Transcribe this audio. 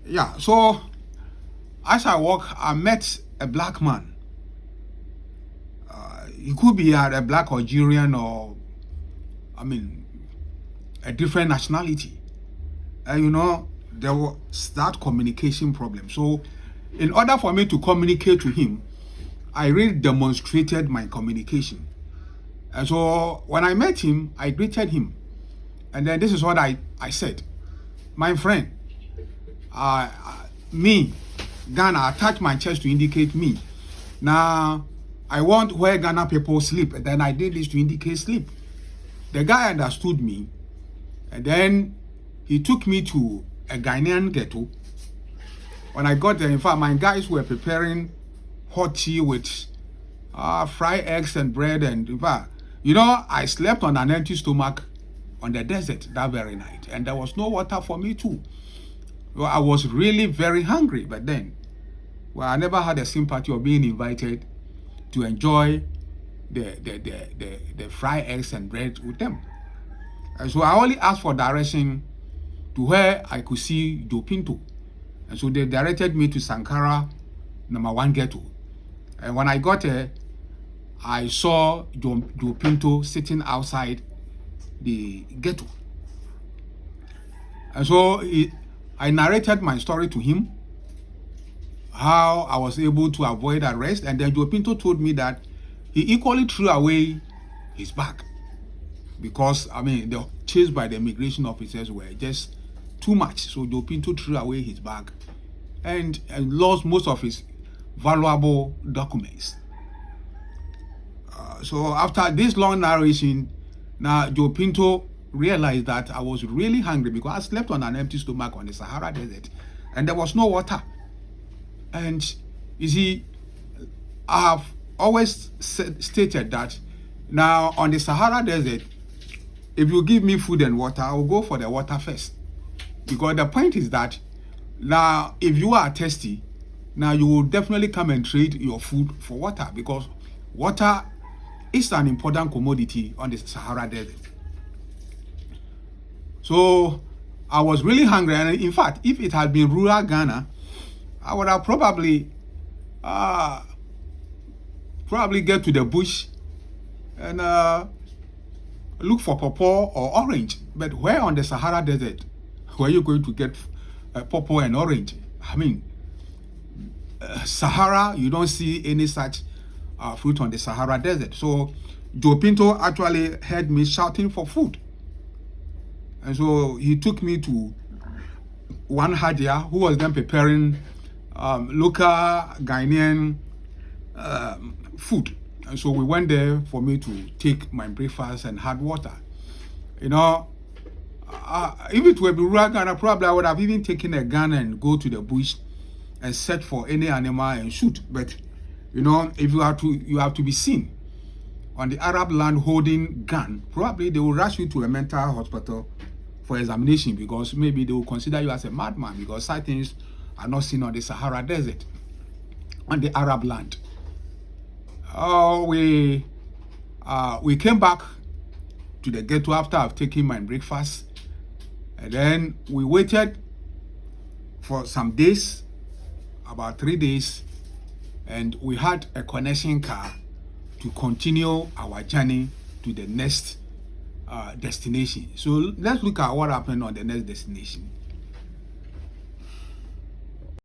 Yeah, so as I walk, I met a black man. He could be a black Algerian or, I mean, a different nationality. And there was that communication problem. So, in order for me to communicate to him, I really demonstrated my communication. And so, when I met him, I greeted him. And then this is what I said. My friend, me, Ghana, I touch my chest to indicate me. Now, I want where Ghana people sleep. And then I did this to indicate sleep. The guy understood me. And then he took me to a Ghanaian ghetto. When I got there, in fact, my guys were preparing hot tea with fried eggs and bread. And in fact, I slept on an empty stomach on the desert that very night. And there was no water for me too. Well, I was really very hungry. But then, I never had a sympathy of being invited to enjoy the fried eggs and bread with them. And so I only asked for direction to where I could see Joe Pinto. And so they directed me to Sankara, #1 Ghetto. And when I got there, I saw Joe Pinto sitting outside the ghetto. And so I narrated my story to him, how I was able to avoid arrest. And then Joe Pinto told me that he equally threw away his bag. Because, the chase by the immigration officers were just too much. So Joe Pinto threw away his bag and lost most of his valuable documents. So after this long narration, now Joe Pinto realized that I was really hungry because I slept on an empty stomach on the Sahara Desert and there was no water. And you see, I have always stated that now on the Sahara Desert, if you give me food and water, I will go for the water first. Because the point is that now if you are thirsty, now you will definitely come and trade your food for water because water is an important commodity on the Sahara Desert. So I was really hungry, and in fact, if it had been rural Ghana, I would have probably get to the bush and look for pawpaw or orange. But where on the Sahara Desert were you going to get pawpaw and orange? Sahara, you don't see any such fruit on the Sahara Desert. So Joe Pinto actually heard me shouting for food. And so he took me to one Hadia who was then preparing local Ghanaian food. And so we went there for me to take my breakfast and had water. If it were rural Ghana, probably I would have even taken a gun and go to the bush and search for any animal and shoot. But if you have to be seen on the Arab land holding gun, probably they will rush you to a mental hospital for examination because maybe they will consider you as a madman because such things are not seen on the Sahara Desert, on the Arab land. We came back to the ghetto after I've taken my breakfast, and then we waited for some days, about 3 days, and we had a connection car to continue our journey to the next destination. So let's look at what happened on the next destination.